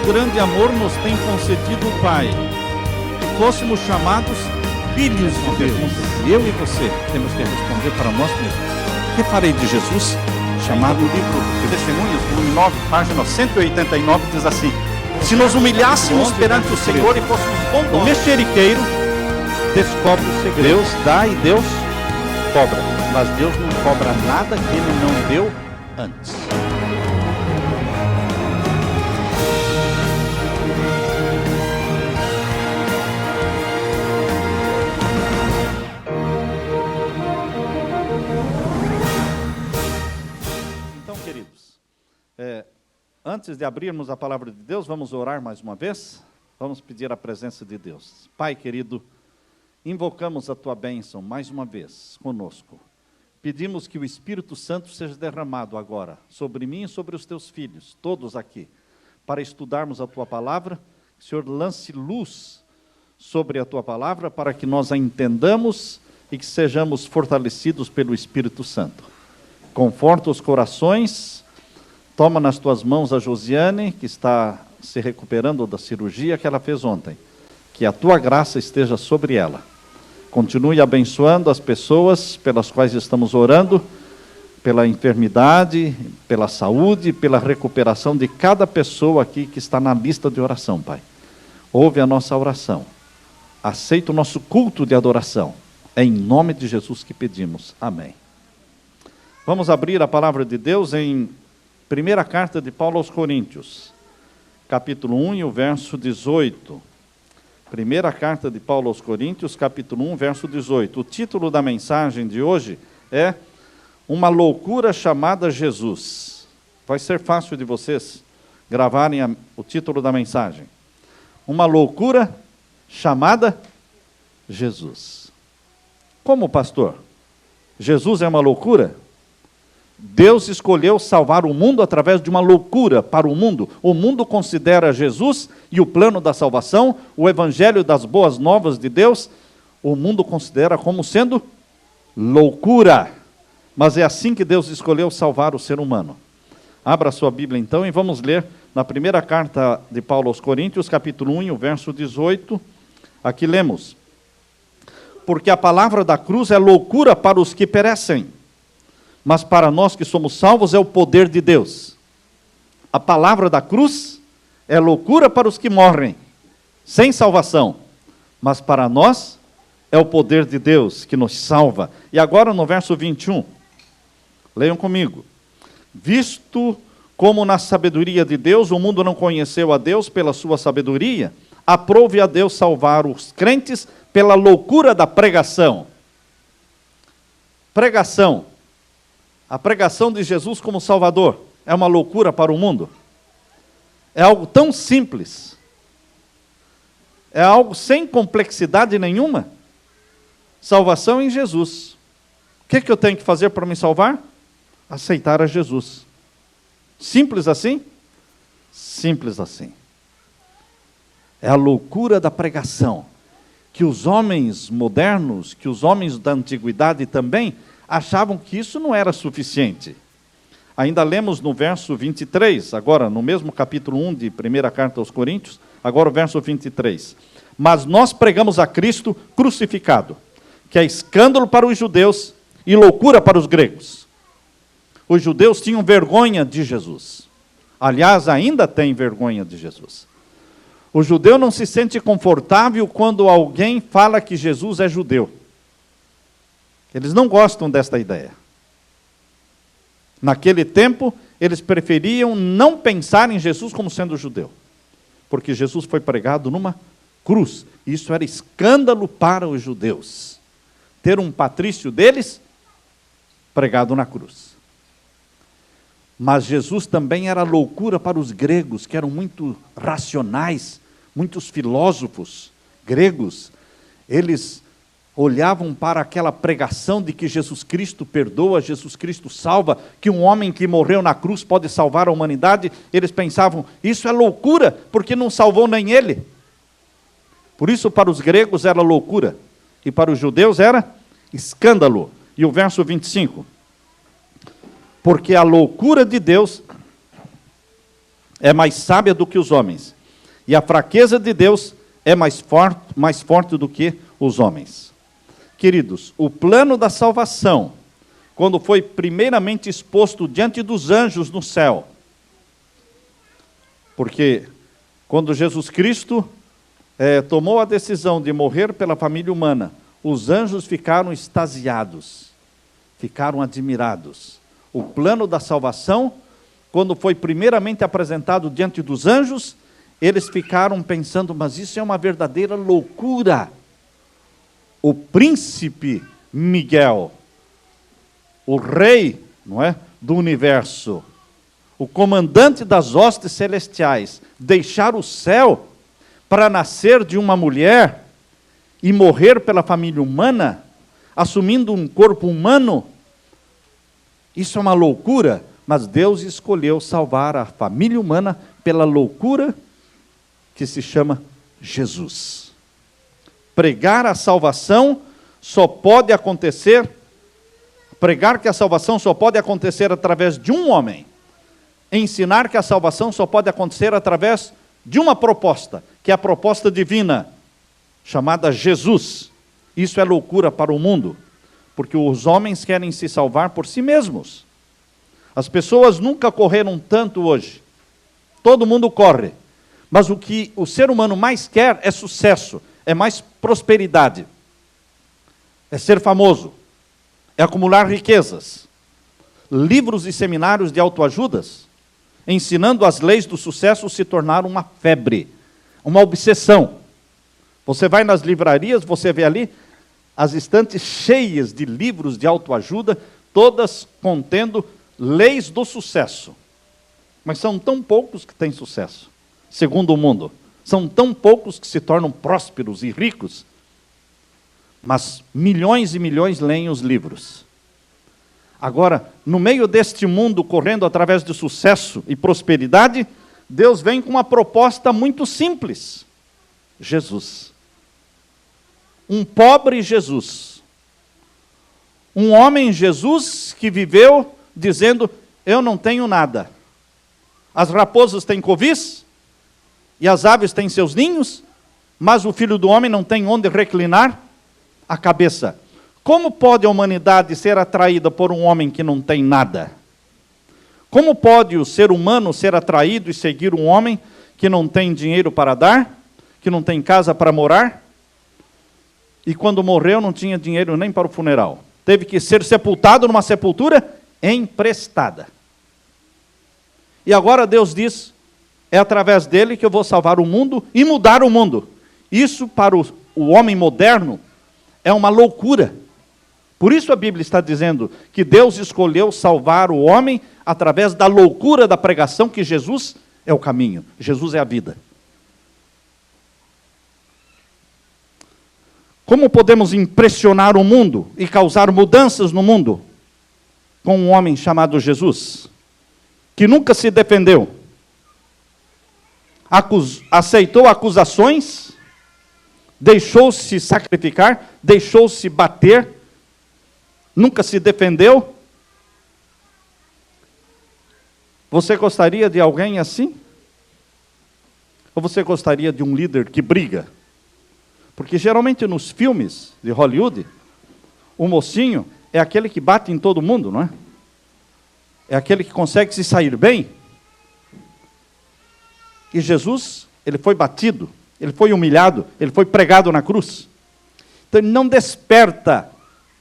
grande amor nos tem concedido o Pai, que fôssemos chamados filhos de Deus. Eu e você temos que responder para nós mesmos. O que farei de Jesus? Chamado livro de Testemunhos, volume 9, página 189, diz assim: se nos humilhássemos perante o Senhor e fôssemos bondosos, o mexeriqueiro descobre o segredo. Deus dá e Deus cobra, mas Deus não cobra nada que Ele não deu antes. Então, queridos, antes de abrirmos a palavra de Deus, vamos orar mais uma vez. Vamos pedir a presença de Deus. Pai querido, invocamos a Tua bênção mais uma vez conosco. Pedimos que o Espírito Santo seja derramado agora sobre mim e sobre os Teus filhos, todos aqui, para estudarmos a Tua palavra. Que o Senhor lance luz sobre a Tua palavra para que nós a entendamos e que sejamos fortalecidos pelo Espírito Santo. Conforta os corações, toma nas Tuas mãos a Josiane, que está se recuperando da cirurgia que ela fez ontem. Que a Tua graça esteja sobre ela. Continue abençoando as pessoas pelas quais estamos orando, pela enfermidade, pela saúde, pela recuperação de cada pessoa aqui que está na lista de oração, Pai. Ouve a nossa oração. Aceita o nosso culto de adoração. É em nome de Jesus que pedimos. Amém. Vamos abrir a palavra de Deus em primeira carta de Paulo aos Coríntios, capítulo 1 e o verso 18. Primeira carta de Paulo aos Coríntios, capítulo 1, verso 18. O título da mensagem de hoje é Uma Loucura Chamada Jesus. Vai ser fácil de vocês gravarem o título da mensagem. Uma loucura chamada Jesus. Como, pastor? Jesus é uma loucura? Deus escolheu salvar o mundo através de uma loucura para o mundo. O mundo considera Jesus e o plano da salvação, o evangelho das boas novas de Deus, o mundo considera como sendo loucura. Mas é assim que Deus escolheu salvar o ser humano. Abra sua Bíblia então e vamos ler na primeira carta de Paulo aos Coríntios, capítulo 1, e o verso 18. Aqui lemos: porque a palavra da cruz é loucura para os que perecem, mas para nós que somos salvos é o poder de Deus. A palavra da cruz é loucura para os que morrem, sem salvação, mas para nós é o poder de Deus que nos salva. E agora no verso 21, leiam comigo. Visto como na sabedoria de Deus o mundo não conheceu a Deus pela sua sabedoria, aprove a Deus salvar os crentes pela loucura da pregação. Pregação. A pregação de Jesus como Salvador é uma loucura para o mundo. É algo tão simples. É algo sem complexidade nenhuma. Salvação em Jesus. O que eu tenho que fazer para me salvar? Aceitar a Jesus. Simples assim? Simples assim. É a loucura da pregação. Que os homens modernos, que os homens da antiguidade também, achavam que isso não era suficiente. Ainda lemos no verso 23, agora no mesmo capítulo 1 de primeira carta aos Coríntios, agora o verso 23. Mas nós pregamos a Cristo crucificado, que é escândalo para os judeus e loucura para os gregos. Os judeus tinham vergonha de Jesus. Aliás, ainda têm vergonha de Jesus. O judeu não se sente confortável quando alguém fala que Jesus é judeu. Eles não gostam desta ideia. Naquele tempo, eles preferiam não pensar em Jesus como sendo judeu, porque Jesus foi pregado numa cruz. Isso era escândalo para os judeus, ter um patrício deles pregado na cruz. Mas Jesus também era loucura para os gregos, que eram muito racionais, muitos filósofos gregos. Eles olhavam para aquela pregação de que Jesus Cristo perdoa, Jesus Cristo salva, que um homem que morreu na cruz pode salvar a humanidade. Eles pensavam, isso é loucura, porque não salvou nem ele. Por isso, para os gregos era loucura, e para os judeus era escândalo. E o verso 25, porque a loucura de Deus é mais sábia do que os homens, E a fraqueza de Deus é mais forte do que os homens. Queridos, o plano da salvação, quando foi primeiramente exposto diante dos anjos no céu, porque quando Jesus Cristo tomou a decisão de morrer pela família humana, os anjos ficaram extasiados, ficaram admirados. O plano da salvação, quando foi primeiramente apresentado diante dos anjos, eles ficaram pensando, mas isso é uma verdadeira loucura. O príncipe Miguel, o rei, não é, do universo, o comandante das hostes celestiais, deixar o céu para nascer de uma mulher e morrer pela família humana, assumindo um corpo humano, isso é uma loucura, mas Deus escolheu salvar a família humana pela loucura que se chama Jesus. Pregar a salvação só pode acontecer, pregar que a salvação só pode acontecer através de um homem, ensinar que a salvação só pode acontecer através de uma proposta, que é a proposta divina, chamada Jesus. Isso é loucura para o mundo, porque os homens querem se salvar por si mesmos. As pessoas nunca correram tanto hoje. Todo mundo corre. Mas o que o ser humano mais quer é sucesso, é mais prosperidade, é ser famoso, é acumular riquezas. Livros e seminários de autoajudas, ensinando as leis do sucesso, se tornaram uma febre, uma obsessão. Você vai nas livrarias, você vê ali as estantes cheias de livros de autoajuda, todas contendo leis do sucesso. Mas são tão poucos que têm sucesso, segundo o mundo. São tão poucos que se tornam prósperos e ricos. Mas milhões e milhões leem os livros. Agora, no meio deste mundo correndo através de sucesso e prosperidade, Deus vem com uma proposta muito simples. Jesus. Um pobre Jesus. Um homem Jesus que viveu dizendo, eu não tenho nada. As raposas têm covis, e as aves têm seus ninhos, mas o Filho do Homem não tem onde reclinar a cabeça. Como pode a humanidade ser atraída por um homem que não tem nada? Como pode o ser humano ser atraído e seguir um homem que não tem dinheiro para dar, que não tem casa para morar, e quando morreu não tinha dinheiro nem para o funeral? Teve que ser sepultado numa sepultura emprestada. E agora Deus diz, é através dele que eu vou salvar o mundo e mudar o mundo. Isso para o homem moderno é uma loucura. Por isso a Bíblia está dizendo que Deus escolheu salvar o homem através da loucura da pregação, que Jesus é o caminho, Jesus é a vida. Como podemos impressionar o mundo e causar mudanças no mundo com um homem chamado Jesus, que nunca se defendeu, aceitou acusações, deixou-se sacrificar, deixou-se bater, nunca se defendeu? Você gostaria de alguém assim? Ou você gostaria de um líder que briga? Porque geralmente nos filmes de Hollywood, o mocinho é aquele que bate em todo mundo, não é? É aquele que consegue se sair bem. E Jesus, ele foi batido, ele foi humilhado, ele foi pregado na cruz. Então ele não desperta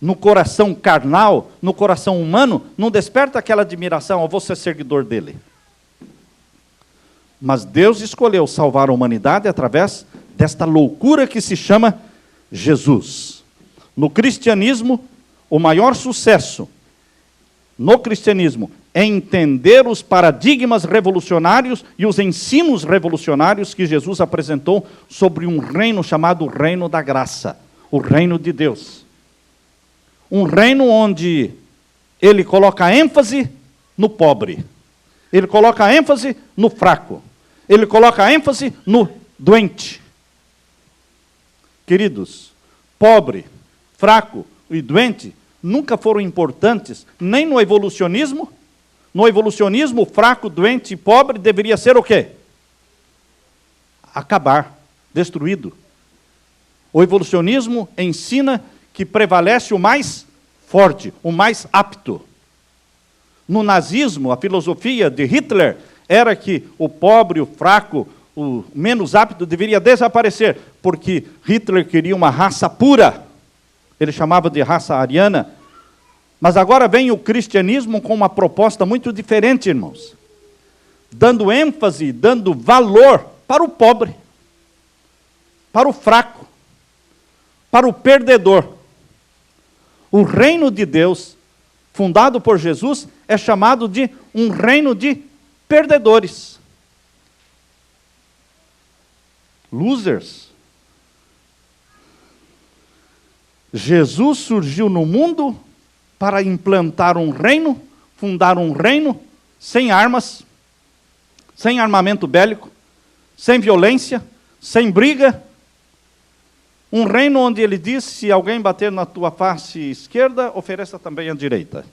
no coração carnal, no coração humano, não desperta aquela admiração, eu vou ser seguidor dele. Mas Deus escolheu salvar a humanidade através desta loucura que se chama Jesus. No cristianismo, o maior sucesso no cristianismo é entender os paradigmas revolucionários e os ensinos revolucionários que Jesus apresentou sobre um reino chamado reino da graça, o reino de Deus. Um reino onde ele coloca ênfase no pobre, ele coloca ênfase no fraco, ele coloca ênfase no doente. Queridos, pobre, fraco e doente nunca foram importantes, nem no evolucionismo. No evolucionismo, fraco, doente e pobre deveria ser o quê? acabar, destruído. O evolucionismo ensina que prevalece o mais forte, o mais apto. No nazismo, a filosofia de Hitler era que o pobre, o fraco, o menos apto deveria desaparecer, porque Hitler queria uma raça pura. Ele chamava de raça ariana. Mas agora vem o cristianismo com uma proposta muito diferente, irmãos. Dando ênfase, dando valor para o pobre, para o fraco, para o perdedor. O reino de Deus, fundado por Jesus, é chamado de um reino de perdedores. Losers. Jesus surgiu no mundo para implantar um reino, fundar um reino sem armas, sem armamento bélico, sem violência, sem briga. Um reino onde ele diz, se alguém bater na tua face esquerda, ofereça também a direita.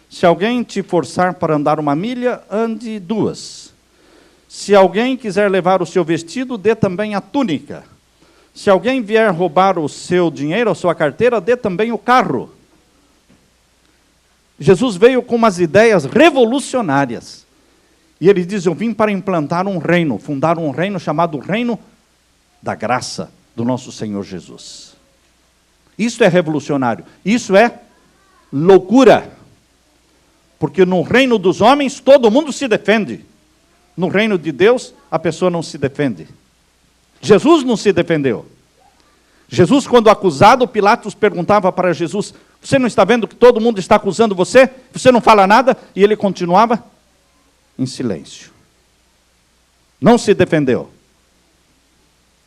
Se alguém te forçar para andar 1 milha, ande 2. Se alguém quiser levar o seu vestido, dê também a túnica. Se alguém vier roubar o seu dinheiro, a sua carteira, dê também o carro. Jesus veio com umas ideias revolucionárias. E ele diz, eu vim para implantar um reino, fundar um reino chamado Reino da Graça do nosso Senhor Jesus. Isso é revolucionário, isso é loucura. Porque no reino dos homens todo mundo se defende. No reino de Deus a pessoa não se defende. Jesus não se defendeu. Jesus, quando acusado, Pilatos perguntava para Jesus, você não está vendo que todo mundo está acusando você? Você não fala nada? E ele continuava em silêncio. Não se defendeu.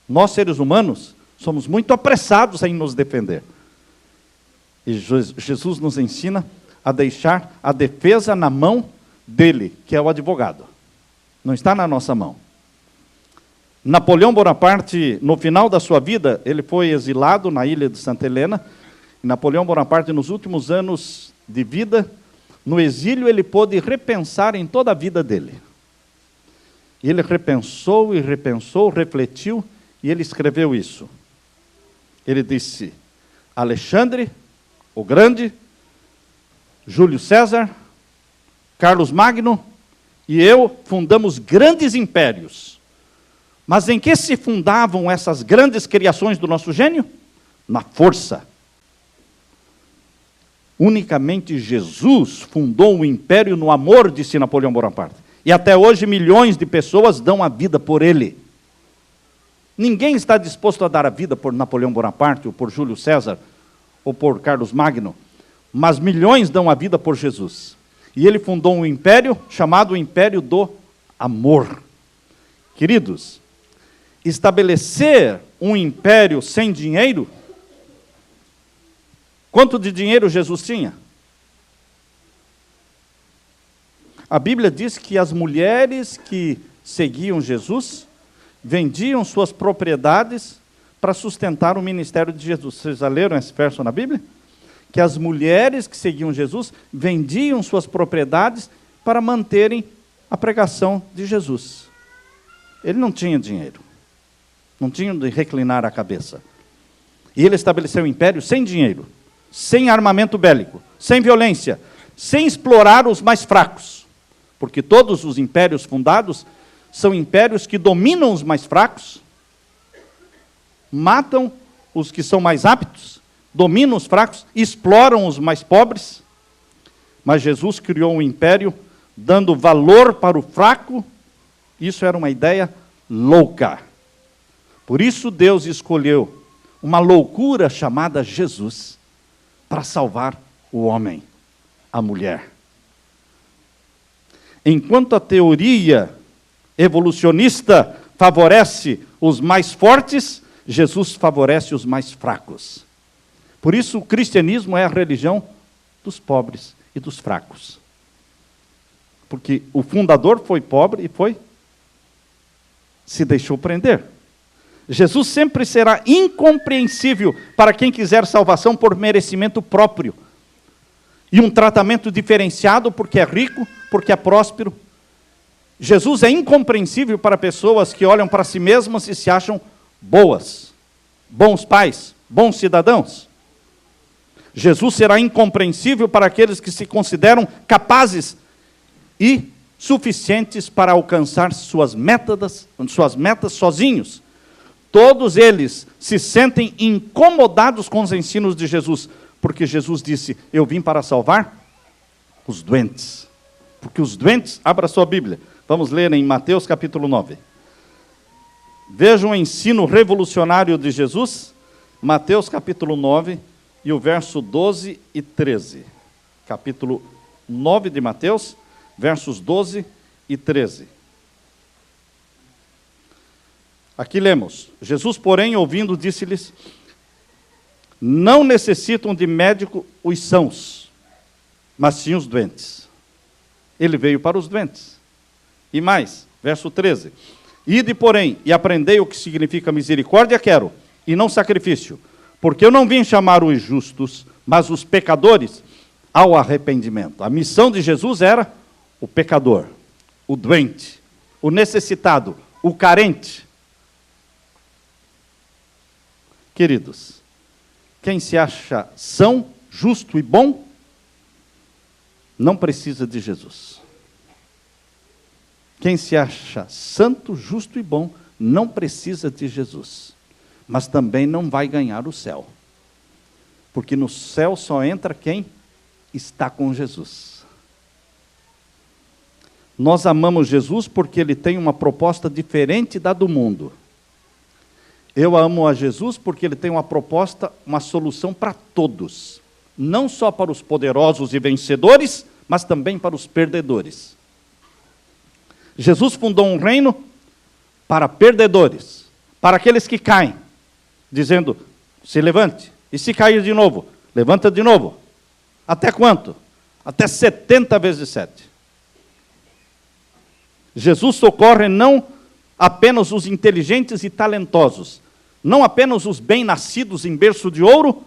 Nós, seres humanos, somos muito apressados em nos defender. E Jesus nos ensina a deixar a defesa na mão dele, que é o advogado. Não está na nossa mão. Napoleão Bonaparte, no final da sua vida, ele foi exilado na ilha de Santa Helena. Napoleão Bonaparte, nos últimos anos de vida, no exílio, ele pôde repensar em toda a vida dele. E ele repensou e repensou, refletiu, e ele escreveu isso. Ele disse, Alexandre, o Grande, Júlio César, Carlos Magno e eu fundamos grandes impérios. Mas em que se fundavam essas grandes criações do nosso gênio? Na força. Unicamente Jesus fundou o império no amor, disse Napoleão Bonaparte. E até hoje milhões de pessoas dão a vida por ele. Ninguém está disposto a dar a vida por Napoleão Bonaparte, ou por Júlio César, ou por Carlos Magno. Mas milhões dão a vida por Jesus. E ele fundou um império chamado o Império do Amor. Queridos, estabelecer um império sem dinheiro, quanto de dinheiro Jesus tinha? A Bíblia diz que as mulheres que seguiam Jesus vendiam suas propriedades para sustentar o ministério de Jesus. Vocês já leram esse verso na Bíblia? Que as mulheres que seguiam Jesus vendiam suas propriedades para manterem a pregação de Jesus. Ele não tinha dinheiro. Não tinha de reclinar a cabeça. E ele estabeleceu um império sem dinheiro, sem armamento bélico, sem violência, sem explorar os mais fracos. Porque todos os impérios fundados são impérios que dominam os mais fracos, matam os que são mais aptos, dominam os fracos, exploram os mais pobres. Mas Jesus criou um império dando valor para o fraco. Isso era uma ideia louca. Por isso Deus escolheu uma loucura chamada Jesus para salvar o homem, a mulher. Enquanto a teoria evolucionista favorece os mais fortes, Jesus favorece os mais fracos. Por isso o cristianismo é a religião dos pobres e dos fracos. Porque o fundador foi pobre e se deixou prender. Jesus sempre será incompreensível para quem quiser salvação por merecimento próprio. E um tratamento diferenciado porque é rico, porque é próspero. Jesus é incompreensível para pessoas que olham para si mesmas e se acham boas, bons pais, bons cidadãos. Jesus será incompreensível para aqueles que se consideram capazes e suficientes para alcançar suas metas sozinhos. Todos eles se sentem incomodados com os ensinos de Jesus, porque Jesus disse: eu vim para salvar os doentes. Porque os doentes, abra sua Bíblia, vamos ler em Mateus capítulo 9. Veja um ensino revolucionário de Jesus, Mateus capítulo 9, e o verso 12 e 13. Capítulo 9 de Mateus, versos 12 e 13. Aqui lemos: Jesus, porém, ouvindo, disse-lhes: não necessitam de médico os sãos, mas sim os doentes. Ele veio para os doentes. E mais, verso 13: ide, porém, e aprendei o que significa misericórdia quero, e não sacrifício, porque eu não vim chamar os justos, mas os pecadores ao arrependimento. A missão de Jesus era o pecador, o doente, o necessitado, o carente. Queridos, quem se acha são, justo e bom, não precisa de Jesus. Quem se acha santo, justo e bom, não precisa de Jesus. Mas também não vai ganhar o céu. Porque no céu só entra quem está com Jesus. Nós amamos Jesus porque Ele tem uma proposta diferente da do mundo. Eu amo a Jesus porque Ele tem uma proposta, uma solução para todos. Não só para os poderosos e vencedores, mas também para os perdedores. Jesus fundou um reino para perdedores, para aqueles que caem, dizendo: se levante, e se cair de novo, levanta de novo. Até quanto? Até 70 vezes 7. Jesus socorre não apenas os inteligentes e talentosos, não apenas os bem-nascidos em berço de ouro,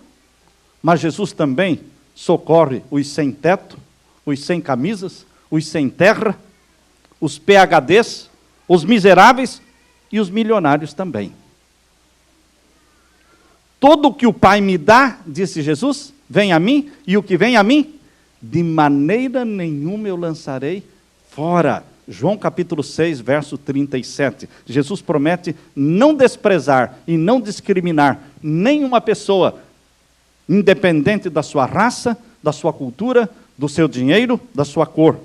mas Jesus também socorre os sem teto, os sem camisas, os sem terra, os PhDs, os miseráveis e os milionários também. Todo o que o Pai me dá, disse Jesus, vem a mim, e o que vem a mim, de maneira nenhuma eu lançarei fora. João capítulo 6, verso 37. Jesus promete não desprezar e não discriminar nenhuma pessoa, independente da sua raça, da sua cultura, do seu dinheiro, da sua cor.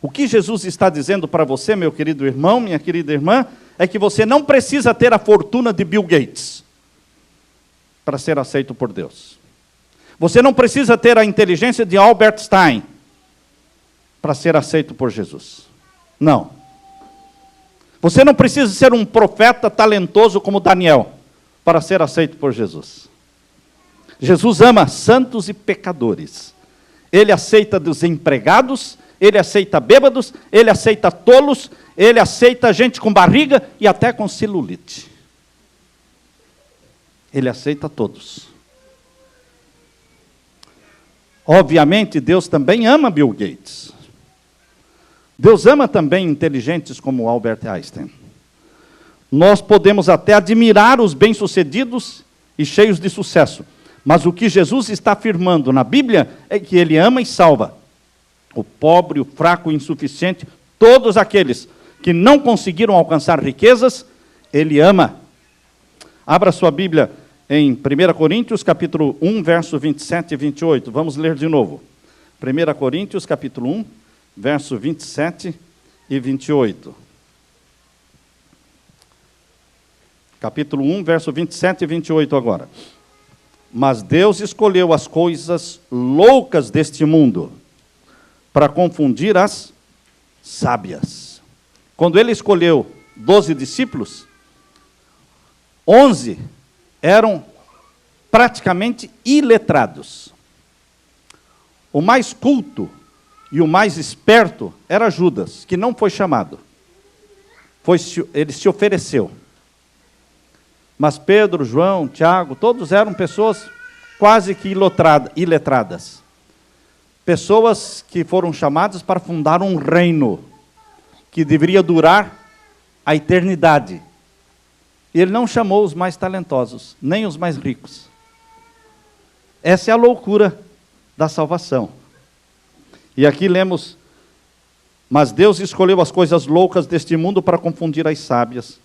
O que Jesus está dizendo para você, meu querido irmão, minha querida irmã, é que você não precisa ter a fortuna de Bill Gates para ser aceito por Deus. Você não precisa ter a inteligência de Albert Einstein para ser aceito por Jesus. Não. Você não precisa ser um profeta talentoso como Daniel para ser aceito por Jesus. Jesus ama santos e pecadores. Ele aceita desempregados, Ele aceita bêbados, Ele aceita tolos, Ele aceita gente com barriga e até com celulite. Ele aceita todos. Obviamente, Deus também ama Bill Gates. Deus ama também inteligentes como Albert Einstein. Nós podemos até admirar os bem-sucedidos e cheios de sucesso, mas o que Jesus está afirmando na Bíblia é que Ele ama e salva o pobre, o fraco, o insuficiente, todos aqueles que não conseguiram alcançar riquezas, Ele ama. Abra sua Bíblia em 1 Coríntios, capítulo 1, verso 27 e 28. Vamos ler de novo. 1 Coríntios, capítulo 1, verso 27 e 28. Capítulo 1, verso 27 e 28 agora. Mas Deus escolheu as coisas loucas deste mundo para confundir as sábias. Quando Ele escolheu 12 discípulos, 11 eram praticamente iletrados. O mais culto e o mais esperto era Judas, que não foi chamado. Ele se ofereceu. Mas Pedro, João, Tiago, todos eram pessoas quase que iletradas. Pessoas que foram chamadas para fundar um reino. que deveria durar a eternidade. Ele não chamou os mais talentosos, nem os mais ricos. Essa é a loucura da salvação. E aqui lemos: mas Deus escolheu as coisas loucas deste mundo para confundir as sábias.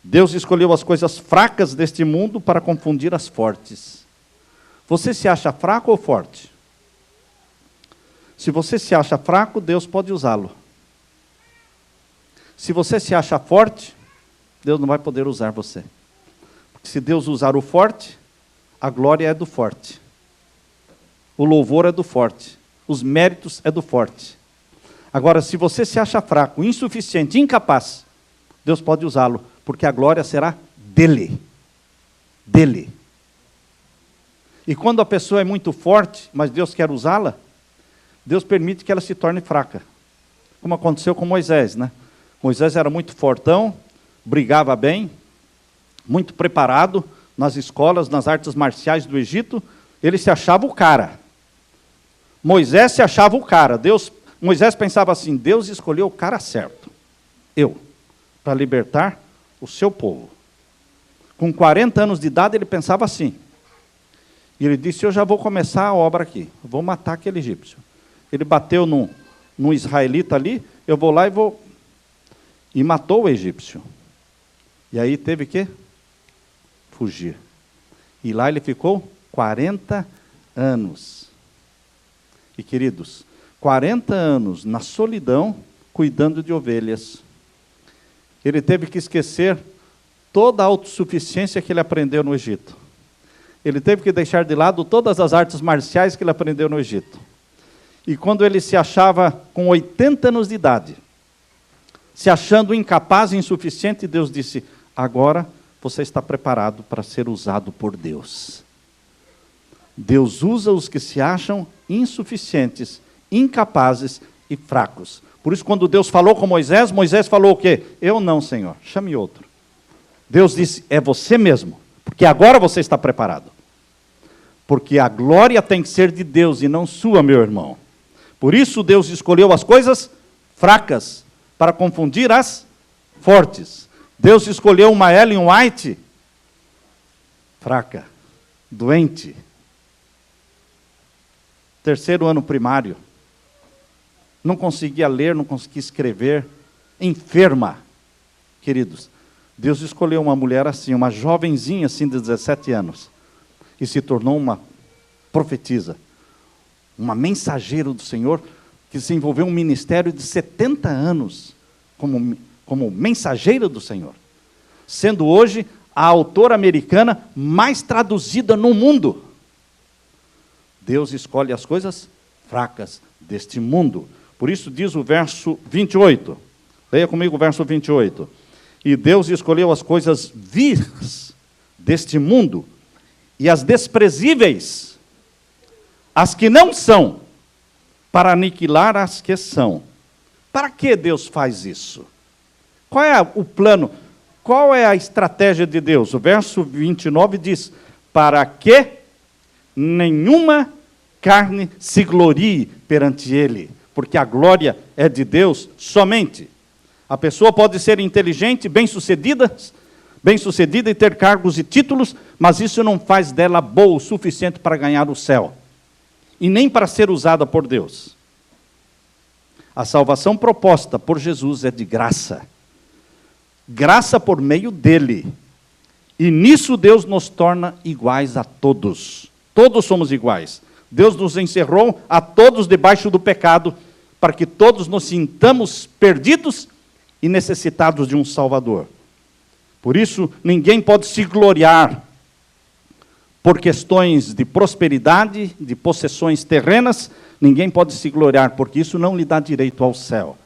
Deus escolheu as coisas fracas deste mundo para confundir as fortes. Você se acha fraco ou forte? Se você se acha fraco, Deus pode usá-lo. Se você se acha forte, Deus não vai poder usar você. Porque se Deus usar o forte, a glória é do forte. O louvor é do forte. Os méritos é do forte. Agora, se você se acha fraco, insuficiente, incapaz, Deus pode usá-lo, porque a glória será dele. Dele. E quando a pessoa é muito forte, mas Deus quer usá-la, Deus permite que ela se torne fraca. Como aconteceu com Moisés, né? Moisés era muito fortão, brigava bem, muito preparado nas escolas, nas artes marciais do Egito, ele se achava o cara. Moisés se achava o cara. Moisés pensava assim: Deus escolheu o cara certo, para libertar o seu povo. Com 40 anos de idade ele pensava assim. E ele disse: eu já vou começar a obra aqui, vou matar aquele egípcio. Ele bateu num israelita ali, eu vou lá e matou o egípcio. E aí teve que fugir. E lá ele ficou 40 anos. E queridos, 40 anos na solidão, cuidando de ovelhas. Ele teve que esquecer toda a autossuficiência que ele aprendeu no Egito. Ele teve que deixar de lado todas as artes marciais que ele aprendeu no Egito. E quando ele se achava com 80 anos de idade, se achando incapaz e insuficiente, Deus disse: agora você está preparado para ser usado por Deus. Deus usa os que se acham insuficientes, incapazes e fracos. Por isso, quando Deus falou com Moisés, Moisés falou o quê? Eu não, Senhor, chame outro. Deus disse: é você mesmo, porque agora você está preparado. Porque a glória tem que ser de Deus e não sua, meu irmão. Por isso Deus escolheu as coisas fracas para confundir as fortes. Deus escolheu uma Ellen White fraca, doente, 3º ano primário, não conseguia ler, não conseguia escrever, enferma. Queridos, Deus escolheu uma mulher assim, uma jovenzinha assim de 17 anos, e se tornou uma profetisa, uma mensageira do Senhor, que desenvolveu um ministério de 70 anos como mensageira do Senhor, sendo hoje a autora americana mais traduzida no mundo. Deus escolhe as coisas fracas deste mundo. Por isso diz o verso 28. Leia comigo o verso 28. E Deus escolheu as coisas vis deste mundo e as desprezíveis, as que não são, para aniquilar as que são. Para que Deus faz isso? Qual é o plano? Qual é a estratégia de Deus? O verso 29 diz: para que nenhuma carne se glorie perante Ele, porque a glória é de Deus somente. A pessoa pode ser inteligente, bem-sucedida e ter cargos e títulos, mas isso não faz dela boa o suficiente para ganhar o céu, e nem para ser usada por Deus. A salvação proposta por Jesus é de graça. Graça por meio dele. E nisso Deus nos torna iguais a todos. Todos somos iguais. Deus nos encerrou a todos debaixo do pecado, para que todos nos sintamos perdidos e necessitados de um Salvador. Por isso, ninguém pode se gloriar por questões de prosperidade, de possessões terrenas, ninguém pode se gloriar, porque isso não lhe dá direito ao céu.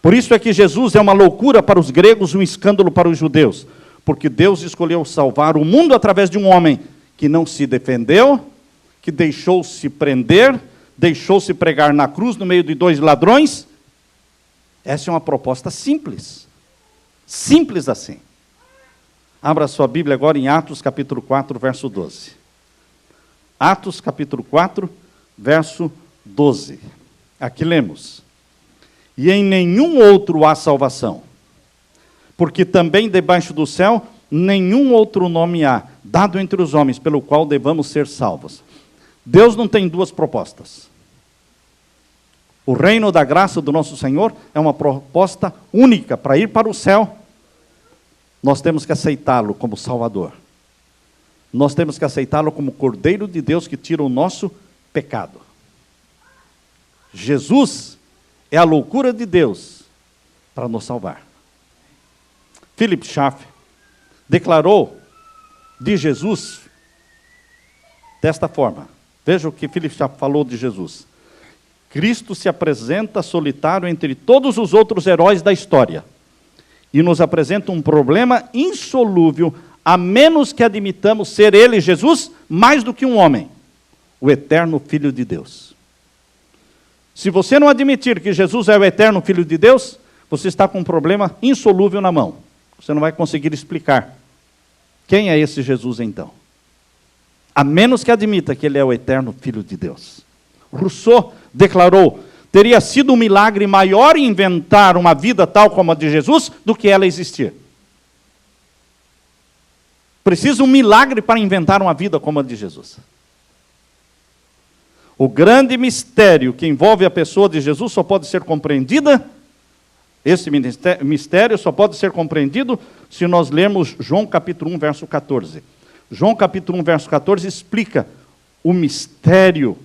Por isso é que Jesus é uma loucura para os gregos, um escândalo para os judeus, porque Deus escolheu salvar o mundo através de um homem que não se defendeu, que deixou-se prender, deixou-se pregar na cruz no meio de 2 ladrões. Essa é uma proposta simples. Simples assim. Abra sua Bíblia agora em Atos capítulo 4, verso 12. Atos capítulo 4, verso 12. Aqui lemos: e em nenhum outro há salvação. Porque também debaixo do céu nenhum outro nome há, dado entre os homens, pelo qual devamos ser salvos. Deus não tem duas propostas. O reino da graça do nosso Senhor é uma proposta única. Para ir para o céu, nós temos que aceitá-lo como Salvador. Nós temos que aceitá-lo como Cordeiro de Deus que tira o nosso pecado. Jesus é a loucura de Deus para nos salvar. Philip Schaff declarou de Jesus desta forma. Veja o que Philip Schaff falou de Jesus. Cristo se apresenta solitário entre todos os outros heróis da história e nos apresenta um problema insolúvel, a menos que admitamos ser ele, Jesus, mais do que um homem, o eterno Filho de Deus. Se você não admitir que Jesus é o eterno Filho de Deus, você está com um problema insolúvel na mão. Você não vai conseguir explicar quem é esse Jesus então. A menos que admita que ele é o eterno Filho de Deus. Rousseau declarou: teria sido um milagre maior inventar uma vida tal como a de Jesus do que ela existir. Precisa um milagre para inventar uma vida como a de Jesus. O grande mistério que envolve a pessoa de Jesus só pode ser compreendida, esse mistério só pode ser compreendido se nós lermos João capítulo 1, verso 14. João capítulo 1, verso 14 explica o mistério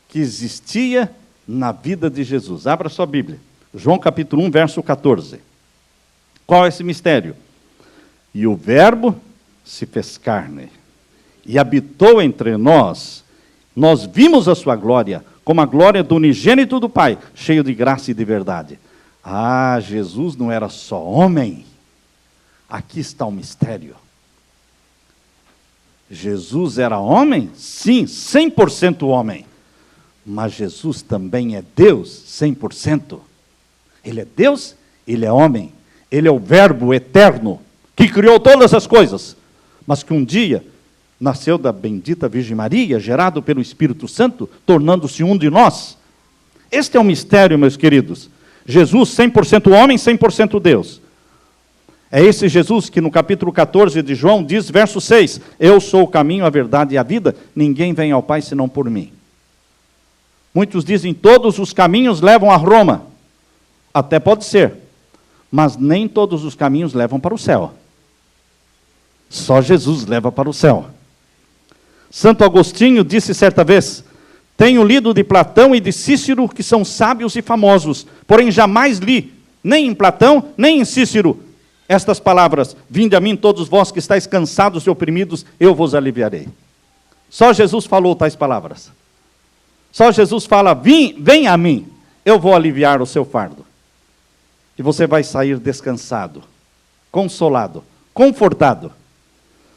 que existia na vida de Jesus. Abra sua Bíblia. João capítulo 1, verso 14. Qual é esse mistério? E o Verbo se fez carne e habitou entre nós. Nós vimos a sua glória, como a glória do unigênito do Pai, cheio de graça e de verdade. Ah, Jesus não era só homem. Aqui está o mistério. Jesus era homem? Sim, 100% homem. Mas Jesus também é Deus, 100%. Ele é Deus, ele é homem. Ele é o Verbo eterno, que criou todas as coisas, mas que um dia nasceu da bendita Virgem Maria, gerado pelo Espírito Santo, tornando-se um de nós. Este é o mistério, meus queridos. Jesus, 100% homem, 100% Deus. É esse Jesus que no capítulo 14 de João diz, verso 6, eu sou o caminho, a verdade e a vida, ninguém vem ao Pai senão por mim. Muitos dizem, todos os caminhos levam a Roma. Até pode ser, mas nem todos os caminhos levam para o céu. Só Jesus leva para o céu. Santo Agostinho disse certa vez, tenho lido de Platão e de Cícero, que são sábios e famosos, porém jamais li, nem em Platão, nem em Cícero, estas palavras, vinde a mim todos vós que estáis cansados e oprimidos, eu vos aliviarei. Só Jesus falou tais palavras. Só Jesus fala, vem a mim, eu vou aliviar o seu fardo. E você vai sair descansado, consolado, confortado.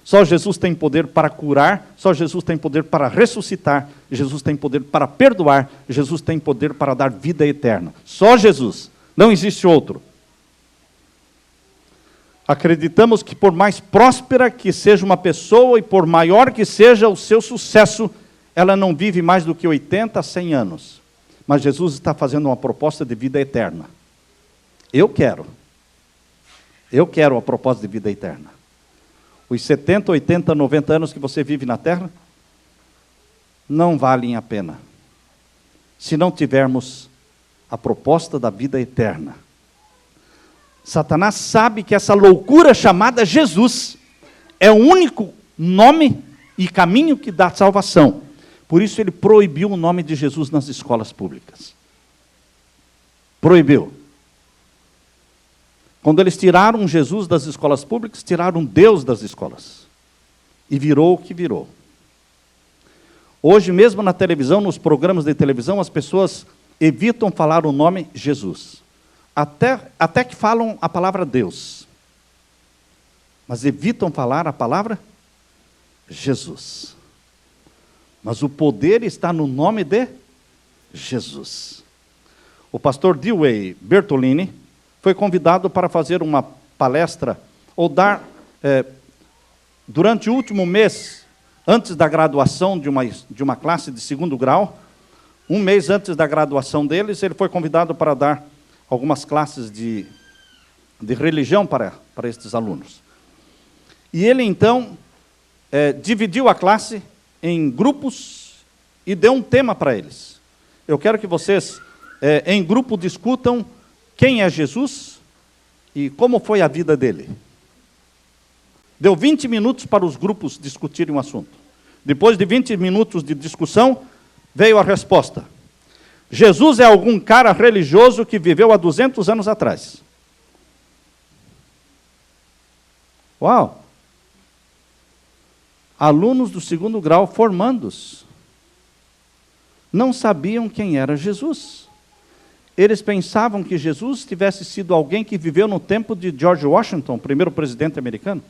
Só Jesus tem poder para curar, só Jesus tem poder para ressuscitar, Jesus tem poder para perdoar, Jesus tem poder para dar vida eterna. Só Jesus, não existe outro. Acreditamos que por mais próspera que seja uma pessoa e por maior que seja o seu sucesso, ela não vive mais do que 80 a 100 anos. Mas Jesus está fazendo uma proposta de vida eterna. Eu quero a proposta de vida eterna. Os 70, 80, 90 anos que você vive na terra, não valem a pena, se não tivermos a proposta da vida eterna. Satanás sabe que essa loucura chamada Jesus é o único nome e caminho que dá salvação. Por isso ele proibiu o nome de Jesus nas escolas públicas. Proibiu. Quando eles tiraram Jesus das escolas públicas, tiraram Deus das escolas. E virou o que virou. Hoje mesmo na televisão, nos programas de televisão, as pessoas evitam falar o nome Jesus. Até que falam a palavra Deus. Mas evitam falar a palavra Jesus. Mas o poder está no nome de Jesus. O pastor Dewey Bertolini foi convidado para fazer uma palestra, ou dar, durante o último mês, antes da graduação de uma classe de segundo grau, Um mês antes da graduação deles, ele foi convidado para dar algumas classes de religião para estes alunos. E ele, então, dividiu a classe em grupos e deu um tema para eles. Eu quero que vocês, em grupo, discutam quem é Jesus e como foi a vida dele. Deu 20 minutos para os grupos discutirem o assunto. Depois de 20 minutos de discussão, veio a resposta. Jesus é algum cara religioso que viveu há 200 anos atrás. Uau! Alunos do 2º grau formandos não sabiam quem era Jesus. Eles pensavam que Jesus tivesse sido alguém que viveu no tempo de George Washington, primeiro presidente americano.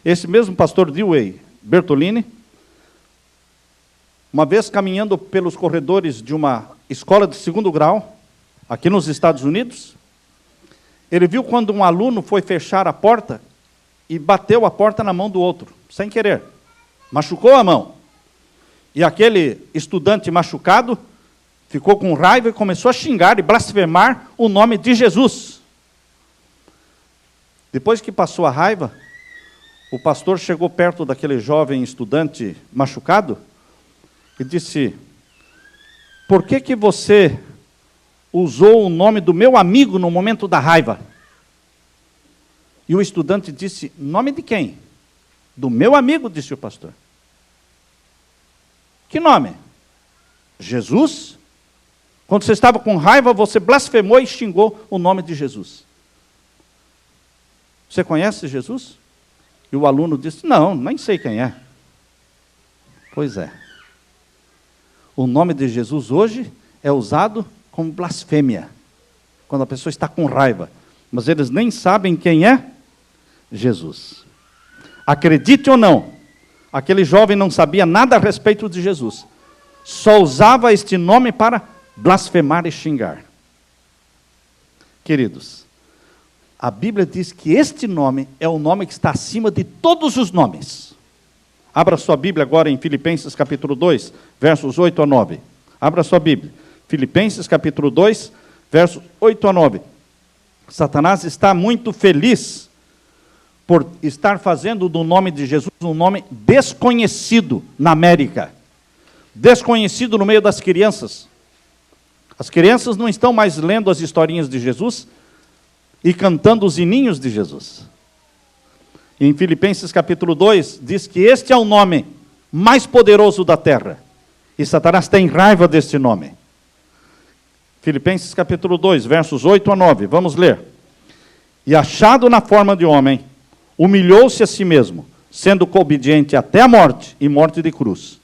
Esse mesmo pastor Dewey Bertolini, uma vez caminhando pelos corredores de uma escola de 2º grau, aqui nos Estados Unidos, ele viu quando um aluno foi fechar a porta e bateu a porta na mão do outro, sem querer. Machucou a mão. E aquele estudante machucado ficou com raiva e começou a xingar e blasfemar o nome de Jesus. Depois que passou a raiva, o pastor chegou perto daquele jovem estudante machucado e disse: por que você usou o nome do meu amigo no momento da raiva? E o estudante disse: nome de quem? Do meu amigo, disse o pastor. Que nome? Jesus? Quando você estava com raiva, você blasfemou e xingou o nome de Jesus. Você conhece Jesus? E o aluno disse: não, nem sei quem é. Pois é. O nome de Jesus hoje é usado como blasfêmia, quando a pessoa está com raiva. Mas eles nem sabem quem é Jesus. Acredite ou não, aquele jovem não sabia nada a respeito de Jesus. Só usava este nome para blasfemar e xingar. Queridos, a Bíblia diz que este nome é o nome que está acima de todos os nomes. Abra sua Bíblia agora em Filipenses capítulo 2, versos 8 a 9. Abra sua Bíblia. Filipenses capítulo 2, versos 8 a 9. Satanás está muito feliz por estar fazendo do nome de Jesus um nome desconhecido na América. Desconhecido no meio das crianças. As crianças não estão mais lendo as historinhas de Jesus e cantando os hininhos de Jesus. Em Filipenses capítulo 2, diz que este é o nome mais poderoso da terra. E Satanás tem raiva deste nome. Filipenses capítulo 2, versos 8 a 9. Vamos ler. E achado na forma de homem, humilhou-se a si mesmo, sendo obediente até a morte, e morte de cruz.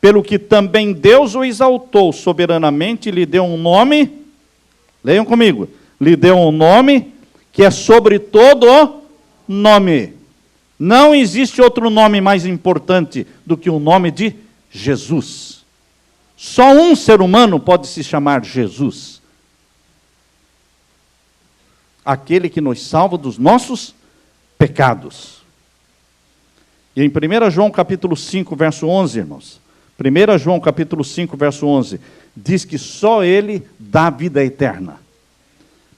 Pelo que também Deus o exaltou soberanamente e lhe deu um nome, leiam comigo, lhe deu um nome que é sobre todo nome. Não existe outro nome mais importante do que o nome de Jesus. Só um ser humano pode se chamar Jesus. Aquele que nos salva dos nossos pecados. E em 1 João capítulo 5, verso 11, irmãos. 1 João capítulo 5, verso 11, diz que só Ele dá vida eterna.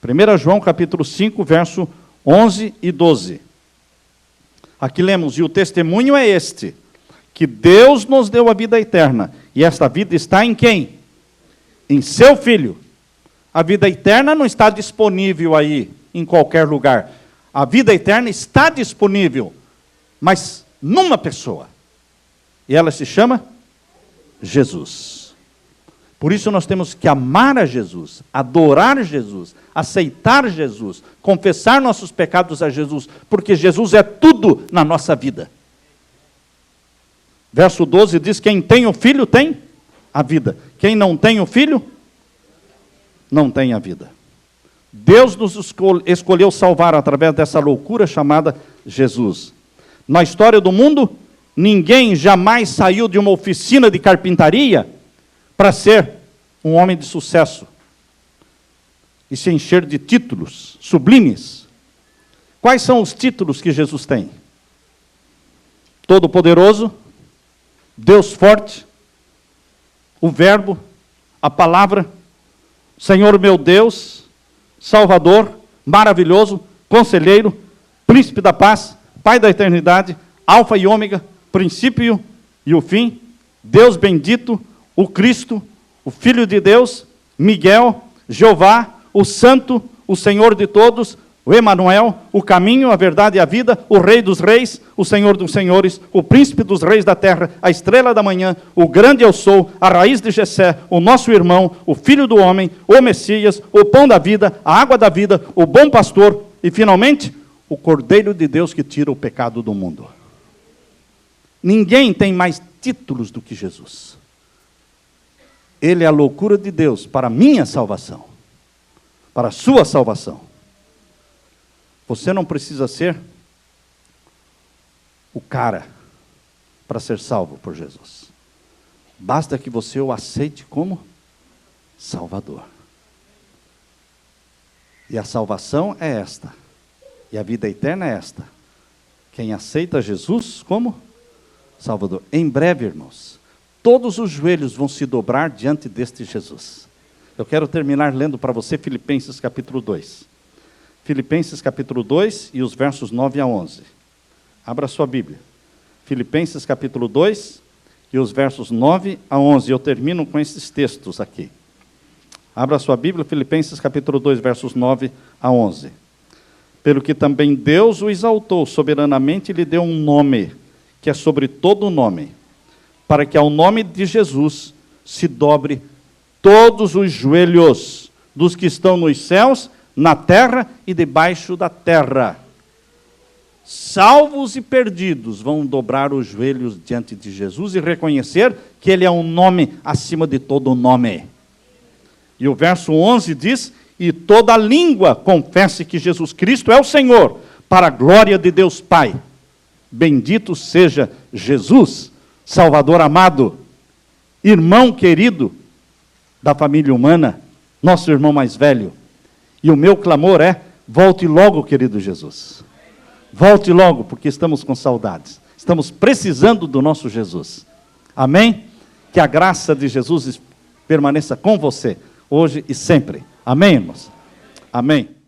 1 João capítulo 5, verso 11 e 12. Aqui lemos: e o testemunho é este, que Deus nos deu a vida eterna, e esta vida está em quem? Em seu Filho. A vida eterna não está disponível aí, em qualquer lugar. A vida eterna está disponível, mas numa pessoa. E ela se chama Jesus. Por isso nós temos que amar a Jesus, adorar Jesus, aceitar Jesus, confessar nossos pecados a Jesus, porque Jesus é tudo na nossa vida. Verso 12 diz: quem tem o Filho tem a vida. Quem não tem o Filho, não tem a vida. Deus nos escolheu salvar através dessa loucura chamada Jesus. Na história do mundo, ninguém jamais saiu de uma oficina de carpintaria para ser um homem de sucesso e se encher de títulos sublimes. Quais são os títulos que Jesus tem? Todo-Poderoso, Deus Forte, o Verbo, a palavra, Senhor meu Deus, Salvador, maravilhoso, Conselheiro, Príncipe da paz, Pai da eternidade, Alfa e Ômega, princípio e o fim, Deus bendito, o Cristo, o Filho de Deus, Miguel, Jeová, o Santo, o Senhor de todos, o Emanuel, o caminho, a verdade e a vida, o Rei dos reis, o Senhor dos senhores, o Príncipe dos reis da terra, a estrela da manhã, o grande eu sou, a raiz de Jessé, o nosso irmão, o Filho do homem, o Messias, o pão da vida, a água da vida, o bom pastor e, finalmente, o Cordeiro de Deus que tira o pecado do mundo. Ninguém tem mais títulos do que Jesus. Ele é a loucura de Deus para a minha salvação, para a sua salvação. Você não precisa ser o cara para ser salvo por Jesus. Basta que você o aceite como Salvador. E a salvação é esta. E a vida eterna é esta. Quem aceita Jesus como Salvador. Em breve, irmãos, todos os joelhos vão se dobrar diante deste Jesus. Eu quero terminar lendo para você Filipenses capítulo 2. Filipenses capítulo 2 e os versos 9 a 11. Abra sua Bíblia. Filipenses capítulo 2 e os versos 9 a 11. Eu termino com esses textos aqui. Abra sua Bíblia, Filipenses capítulo 2, versos 9 a 11. Pelo que também Deus o exaltou soberanamente e lhe deu um nome, que é sobre todo nome, para que ao nome de Jesus se dobre todos os joelhos dos que estão nos céus, na terra e debaixo da terra. Salvos e perdidos vão dobrar os joelhos diante de Jesus e reconhecer que Ele é um nome acima de todo nome. E o verso 11 diz: e toda língua confesse que Jesus Cristo é o Senhor, para a glória de Deus Pai. Bendito seja Jesus, Salvador amado, irmão querido da família humana, nosso irmão mais velho. E o meu clamor é: volte logo, querido Jesus. Volte logo, porque estamos com saudades. Estamos precisando do nosso Jesus. Amém? Que a graça de Jesus permaneça com você, hoje e sempre. Amém, irmãos? Amém.